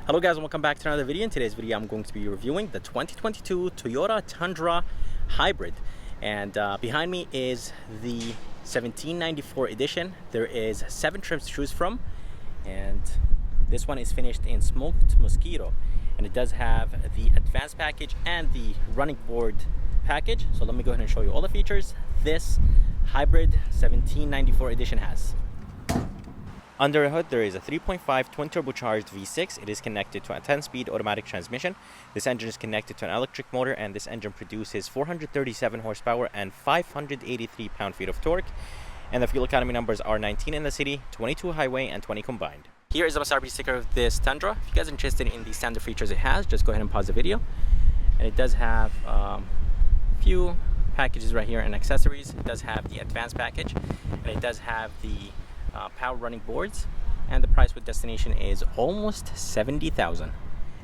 Hello guys, and welcome back to another video. In today's video I'm going to be reviewing the 2022 Toyota Tundra Hybrid, and behind me is the 1794 edition. There is 7 trims to choose from, and this one is finished in smoked mosquito, and it does have the advanced package and the running board package. So let me go ahead and show you all the features this hybrid 1794 edition has. Under the hood, there is a 3.5 twin turbocharged V6. It is connected to a 10-speed automatic transmission. This engine is connected to an electric motor, and this engine produces 437 horsepower and 583 pound-feet of torque. And the fuel economy numbers are 19 in the city, 22 highway, and 20 combined. Here is a MSRP sticker of this Tundra. If you guys are interested in the standard features it has, just go ahead and pause the video. And it does have a few packages right here and accessories. It does have the advanced package, and it does have the power running boards, and the price with destination is almost $70,000.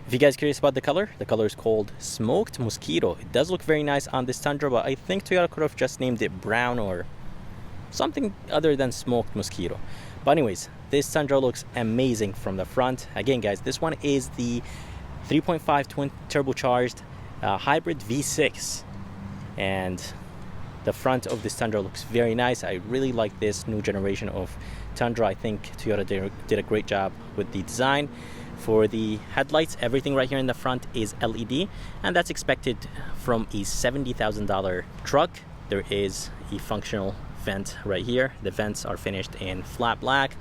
If you guys are curious about the color is called Smoked Mosquito. It does look very nice on this Tundra, but I think Toyota could have just named it brown or something other than Smoked Mosquito. But anyways, this Tundra looks amazing from the front. Again guys, this one is the 3.5 twin turbocharged hybrid V6, and the front of this Tundra looks very nice. I really like this new generation of Tundra. I think Toyota did a great job with the design. For the headlights, everything right here in the front is LED, and that's expected from a $70,000 truck. There is a functional vent right here. The vents are finished in flat black.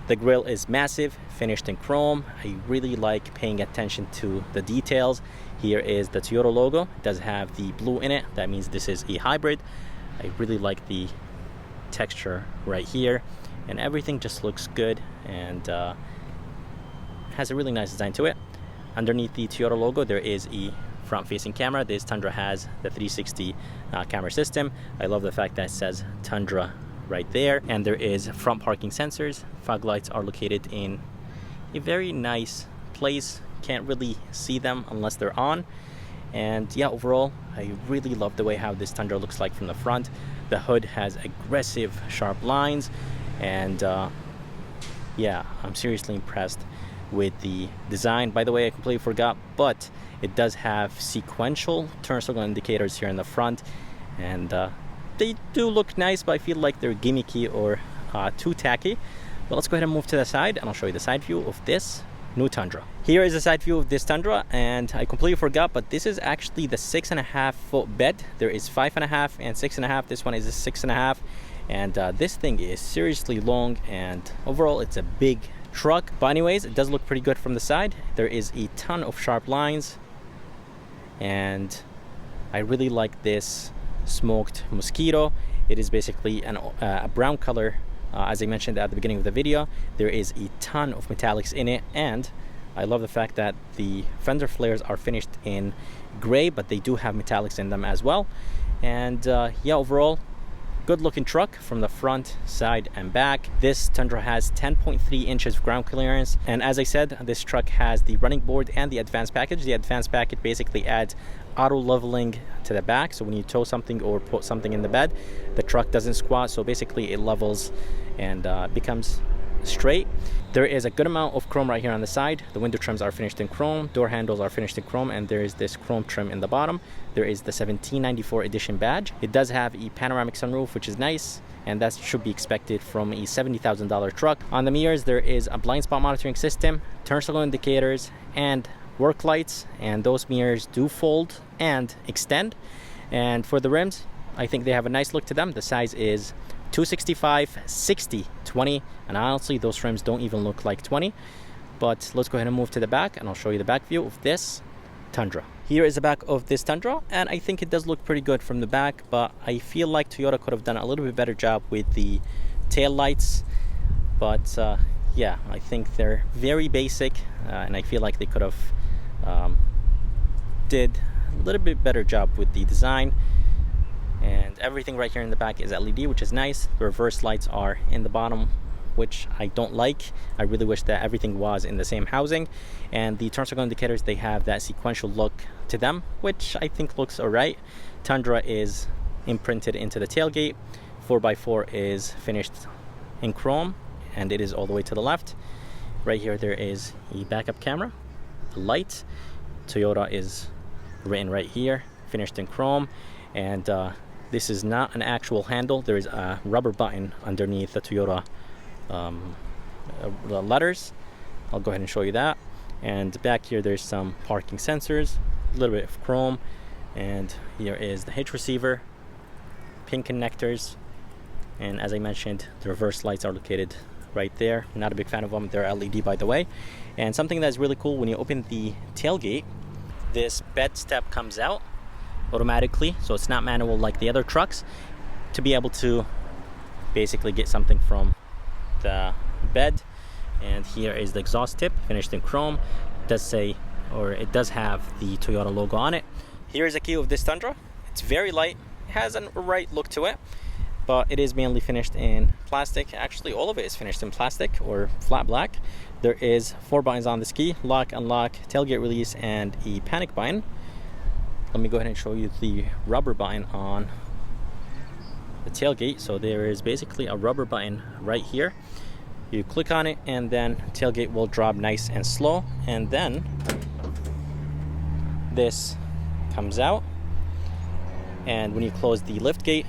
The grille is massive, finished in chrome. I really like paying attention to the details. Here is the Toyota logo. It does have the blue in it. That means this is a hybrid. I really like the texture right here, and everything just looks good and has a really nice design to it. Underneath the Toyota logo, there is a front-facing camera. This Tundra has the 360 camera system. I love the fact that it says Tundra right there, and there is front parking sensors. Fog lights are located in a very nice place. Can't really see them unless they're on. And yeah, overall I really love the way how this Tundra looks like from the front. The hood has aggressive sharp lines, and yeah, I'm seriously impressed with the design. By the way, I completely forgot, but it does have sequential turn signal indicators here in the front, and they do look nice, but I feel like they're gimmicky or too tacky. But let's go ahead and move to the side, and I'll show you the side view of this new Tundra. Here is the side view of this Tundra, and I completely forgot, but this is actually the 6.5 foot bed. There is 5.5 and 6.5. This one is a 6.5, and this thing is seriously long, and overall it's a big truck. But anyways, it does look pretty good from the side. There is a ton of sharp lines, and I really like this Smoked Mosquito. It is basically a brown color. As I mentioned at the beginning of the video, there is a ton of metallics in it, and I love the fact that the fender flares are finished in gray, but they do have metallics in them as well. And yeah, overall good looking truck from the front, side, and back. This Tundra has 10.3 inches of ground clearance, and as I said, this truck has the running board and the advanced package. The advanced package basically adds auto leveling to the back, so when you tow something or put something in the bed, the truck doesn't squat, so basically it levels and becomes straight. There is a good amount of chrome right here on the side. The window trims are finished in chrome, door handles are finished in chrome, and there is this chrome trim in the bottom. There is the 1794 edition badge. It does have a panoramic sunroof, which is nice, and that should be expected from a $70,000 truck. On the mirrors, there is a blind spot monitoring system, turn signal indicators, and work lights, and those mirrors do fold and extend. And for the rims, I think they have a nice look to them. The size is 265, 60, 20, and honestly those rims don't even look like 20. But let's go ahead and move to the back, and I'll show you the back view of this Tundra. Here is the back of this Tundra, and I think it does look pretty good from the back, but I feel like Toyota could have done a little bit better job with the tail lights. But yeah, I think they're very basic, and I feel like they could have did a little bit better job with the design. And everything right here in the back is LED, which is nice. The reverse lights are in the bottom, which I don't like. I really wish that everything was in the same housing. And the turn signal indicators, they have that sequential look to them, which I think looks alright. Tundra is imprinted into the tailgate. 4x4 is finished in chrome, and it is all the way to the left. Right here there is a backup camera, the light. Toyota is written right here, finished in chrome, and this is not an actual handle. There is a rubber button underneath the Toyota the letters. I'll go ahead and show you that. And back here there's some parking sensors, a little bit of chrome, and here is the hitch receiver, pin connectors, and as I mentioned, the reverse lights are located right there. Not a big fan of them. They're LED, by the way. And something that's really cool, when you open the tailgate, this bed step comes out automatically, so it's not manual like the other trucks, to be able to basically get something from the bed. And here is the exhaust tip, finished in chrome. It does say, or it does have the Toyota logo on it. Here is a key of this Tundra. It's very light, it has a right look to it, but it is mainly finished in plastic. Actually, all of it is finished in plastic or flat black. There is 4 buttons on this key: lock, unlock, tailgate release, and a panic button. Let me go ahead and show you the rubber button on the tailgate. So there is basically a rubber button right here. You click on it and then tailgate will drop nice and slow, and then this comes out, and when you close the lift gate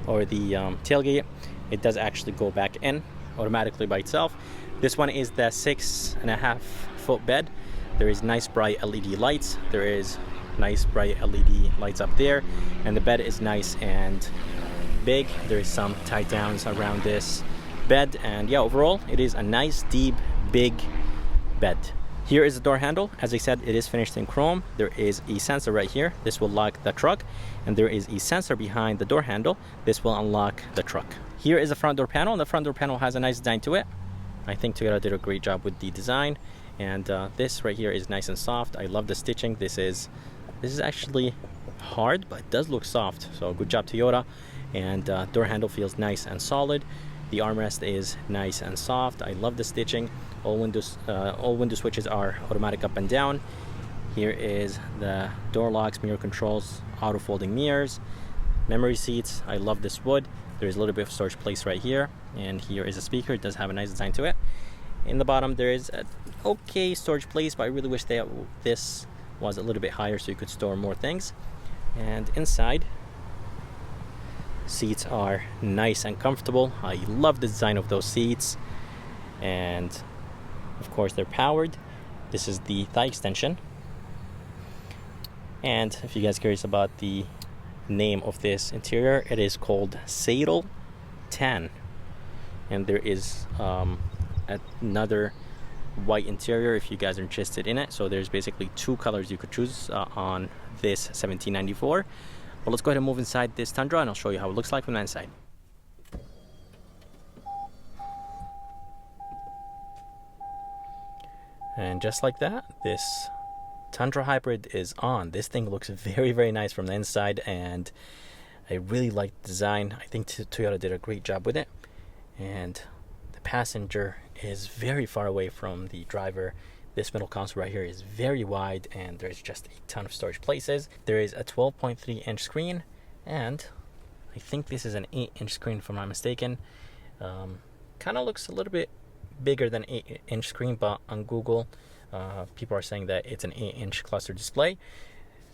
or the tailgate, it does actually go back in automatically by itself. This one is the 6.5 foot bed. There is nice bright LED lights. There is nice bright LED lights up there, and the bed is nice and big. There is some tie downs around this bed, and yeah, overall it is a nice, deep, big bed. Here is the door handle. As I said, it is finished in chrome. There is a sensor right here. This will lock the truck, and there is a sensor behind the door handle. This will unlock the truck. Here is the front door panel, and the front door panel has a nice design to it. I think Toyota did a great job with the design, and this right here is nice and soft. I love the stitching. This is actually hard, but it does look soft, so good job, Toyota. And door handle feels nice and solid. The armrest is nice and soft. I love the stitching. All window switches are automatic up and down. Here is the door locks, mirror controls, auto folding mirrors, memory seats. I love this wood. There is a little bit of storage place right here, and here is a speaker. It does have a nice design to it. In the bottom there is an okay storage place, but I really wish that this was a little bit higher so you could store more things. And inside, seats are nice and comfortable. I love the design of those seats, and of course they're powered. This is the thigh extension, and if you guys are curious about the name of this interior, it is called Saddle Tan, and there is another white interior if you guys are interested in it. So there's basically 2 colors you could choose on this 1794. But let's go ahead and move inside this Tundra, and I'll show you how it looks like from the inside. And just like that, this Tundra Hybrid is on. This thing looks very, very nice from the inside, and I really like the design. I think Toyota did a great job with it. And the passenger is very far away from the driver. This middle console right here is very wide, and there's just a ton of storage places. There is a 12.3-inch screen, and I think this is an 8-inch screen if I'm not mistaken. Kind of looks a little bit bigger than 8-inch screen, but on Google people are saying that it's an 8-inch cluster display.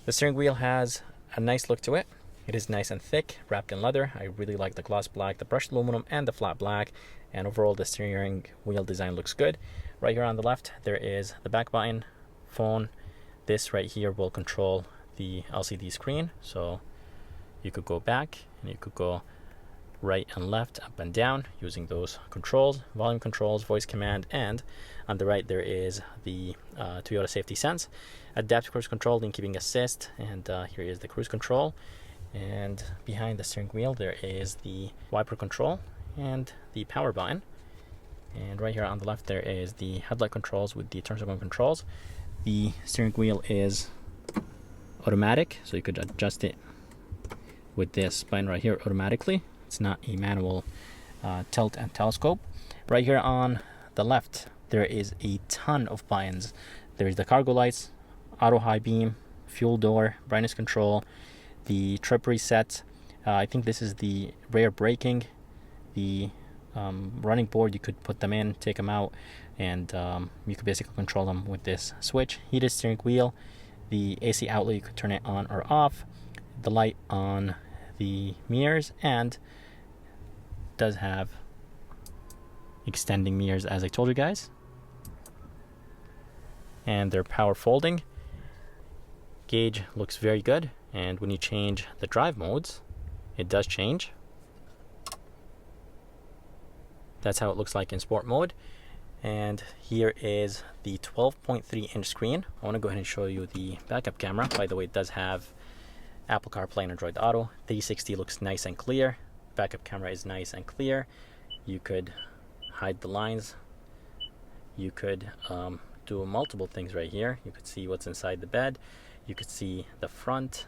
The steering wheel has a nice look to it. It is nice and thick, wrapped in leather. I really like the gloss black, the brushed aluminum, and the flat black, and overall the steering wheel design looks good. Right here on the left there is the back button, phone. This right here will control the LCD screen, so you could go back and you could go right and left, up and down using those controls, volume controls, voice command, and on the right there is the Toyota Safety Sense, adaptive cruise control, lane keeping assist, and here is the cruise control. And behind the steering wheel there is the wiper control and the power button. And right here on the left there is the headlight controls with the turn signal controls. The steering wheel is automatic, so you could adjust it with this button right here automatically. It's not a manual tilt and telescope. Right here on the left there is a ton of buttons. There's the cargo lights, auto high beam, fuel door, brightness control, the trip reset. I think this is the rear braking, the running board, you could put them in, take them out, and you could basically control them with this switch. Heated steering wheel, the AC outlet, you could turn it on or off, the light on the mirrors, and does have extending mirrors, as I told you guys, and they're power folding. Gauge looks very good, and when you change the drive modes, it does change. That's how it looks like in sport mode. And here is the 12.3 inch screen. I want to go ahead and show you the backup camera. By the way, it does have Apple CarPlay and Android Auto. 360 looks nice and clear. Backup camera is nice and clear. You could hide the lines. You could do multiple things right here. You could see what's inside the bed. You could see the front,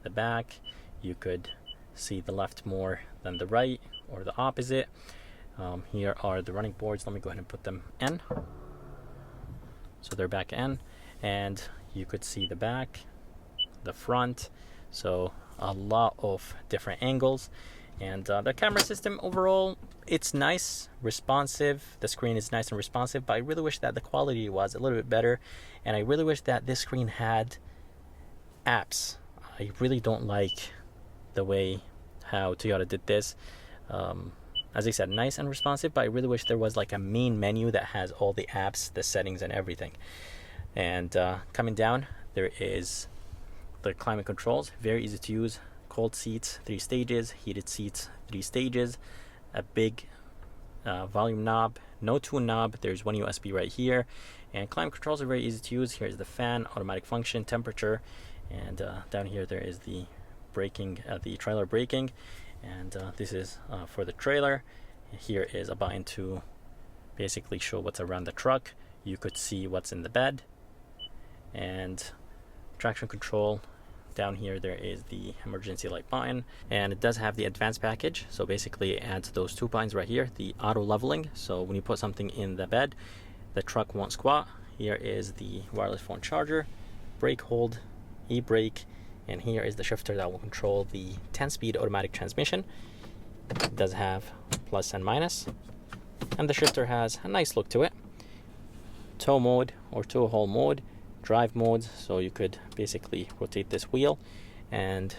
the back. You could see the left more than the right, or the opposite. Here are the running boards. Let me go ahead and put them in. So they're back in, and you could see the back, the front. So a lot of different angles. And the camera system overall, it's nice, responsive. The screen is nice and responsive, but I really wish that the quality was a little bit better. And I really wish that this screen had apps. I really don't like the way how Toyota did this. As I said, nice and responsive, but I really wish there was like a main menu that has all the apps, the settings, and everything. And coming down, there is the climate controls, very easy to use. Cold seats, 3 stages. Heated seats, 3 stages. A big volume knob, no tune knob. There's one USB right here. And climate controls are very easy to use. Here's the fan, automatic function, temperature. And down here there is the braking, the trailer braking. And this is for the trailer. Here is a button to basically show what's around the truck. You could see what's in the bed. And traction control. Down here there is the emergency light button, and it does have the advanced package. So basically it adds those 2 buttons right here, the auto leveling. So when you put something in the bed, the truck won't squat. Here is the wireless phone charger, brake hold, e-brake, and here is the shifter that will control the 10-speed automatic transmission. It does have plus and minus, and the shifter has a nice look to it. Tow mode or tow haul mode, drive modes, so you could basically rotate this wheel and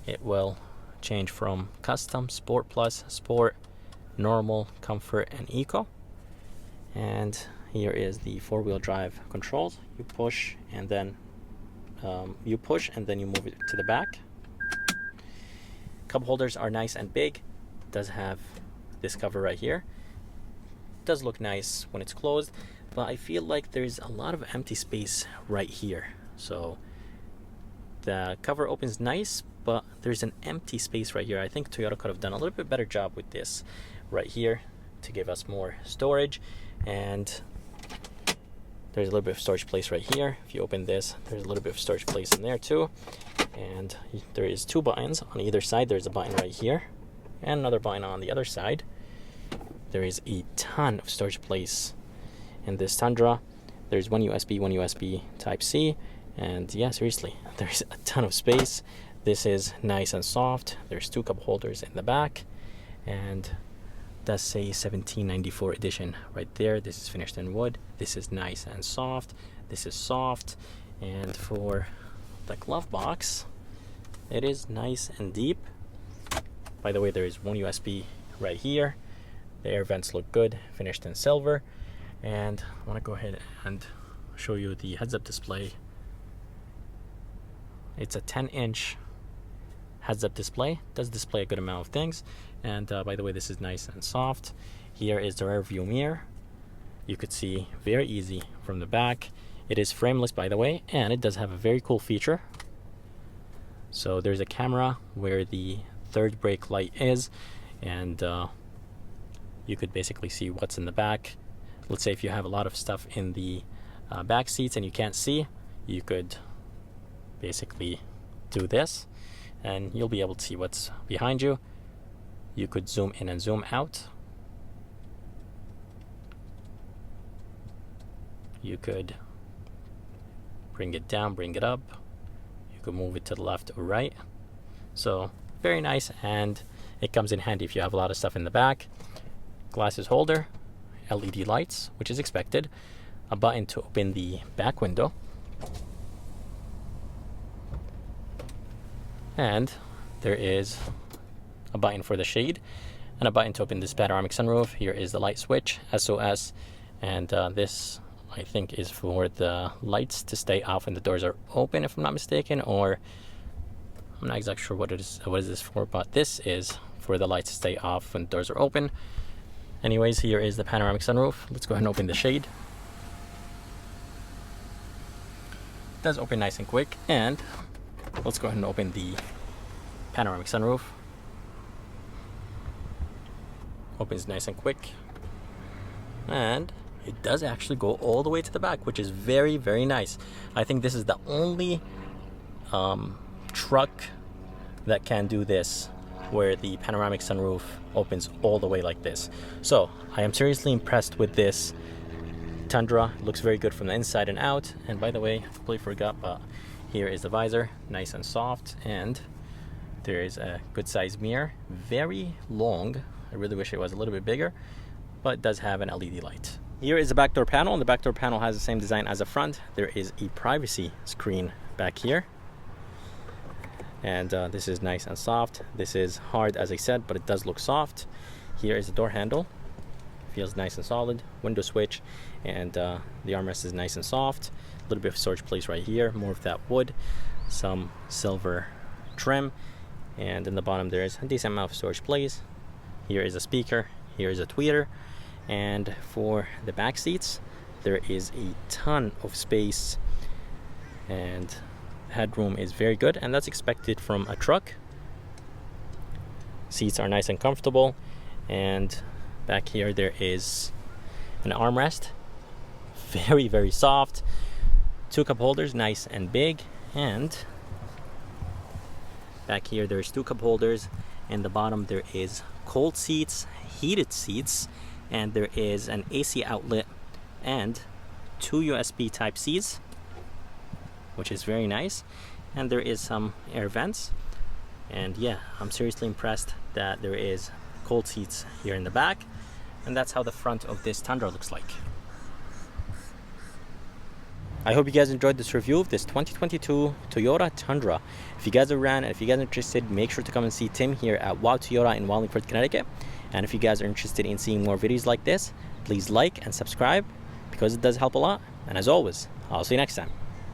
it will change from custom, sport plus, sport, normal, comfort, and eco. And here is the 4-wheel drive controls. You push and then you move it to the back. Cup holders are nice and big. It does have this cover right here. It does look nice when it's closed, but I feel like there's a lot of empty space right here. So the cover opens nice, but there's an empty space right here. I think Toyota could have done a little bit better job with this right here to give us more storage. And there's a little bit of storage place right here. If you open this, there's a little bit of storage place in there too. And there is 2 buttons on either side. There's a button right here and another button on the other side. There is a ton of storage place in this Tundra. There's one USB Type-C, and yeah, seriously, there's a ton of space. This is nice and soft. There's 2 cup holders in the back, and does say 1794 edition right there. This is finished in wood. This is nice and soft. This is soft. And for the glove box, it is nice and deep. By the way, there is one USB right here. The air vents look good, finished in silver. And I want to go ahead and show you the heads-up display. It's a 10-inch heads-up display. Does display a good amount of things. And by the way, this is nice and soft. Here is the rear view mirror. You could see very easy from the back. It is frameless, by the way, and it does have a very cool feature. So there's a camera where the 3rd brake light is, and you could basically see what's in the back. Let's say if you have a lot of stuff in the back seats and you can't see, you could basically do this and you'll be able to see what's behind you. You could zoom in and zoom out. You could bring it down, bring it up. You could move it to the left or right. So very nice, and it comes in handy if you have a lot of stuff in the back. glasses holder, LED lights, which is expected, a button to open the back window, and there is a button for the shade and a button to open this panoramic sunroof. Here is the light switch, SOS, and this I think is for the lights to stay off when the doors are open, if I'm not mistaken, or I'm not exactly sure what is this for, but this is for the lights to stay off when the doors are open. Anyways, here is the panoramic sunroof. Let's go ahead and open the shade. It does open nice and quick, and let's go ahead and open the panoramic sunroof. Opens nice and quick, and it does actually go all the way to the back, which is very, very nice. I think this is the only truck that can do this, where the panoramic sunroof opens all the way like this. So I am seriously impressed with this Tundra. It looks very good from the inside and out. And by the way, I completely forgot, but here is the visor, nice and soft, and there is a good sized mirror, very long. I really wish it was a little bit bigger, but it does have an LED light. Here is the back door panel, and the back door panel has the same design as the front. There is a privacy screen back here, and this is nice and soft. This is hard, as I said, but it does look soft. Here is the door handle, feels nice and solid. Window switch, and the armrest is nice and soft. A little bit of storage place right here, more of that wood, some silver trim, and in the bottom there is a decent amount of storage place. Here is a speaker, here is a tweeter, and for the back seats there is a ton of space, and headroom is very good, and that's expected from a truck. Seats are nice and comfortable, and back here there is an armrest, very, very soft. Two cup holders, nice and big, and back here there's two cup holders. In the bottom there is cold seats, heated seats, and there is an AC outlet and two USB type C's, which is very nice, and there is some air vents. And yeah, I'm seriously impressed that there is cold seats here in the back, and that's how the front of this Tundra looks like. I hope you guys enjoyed this review of this 2022 Toyota Tundra. If you guys are around and if you guys are interested, make sure to come and see Tim here at Wow Toyota in Wallingford, Connecticut. And if you guys are interested in seeing more videos like this, please like and subscribe, because it does help a lot. And as always, I'll see you next time.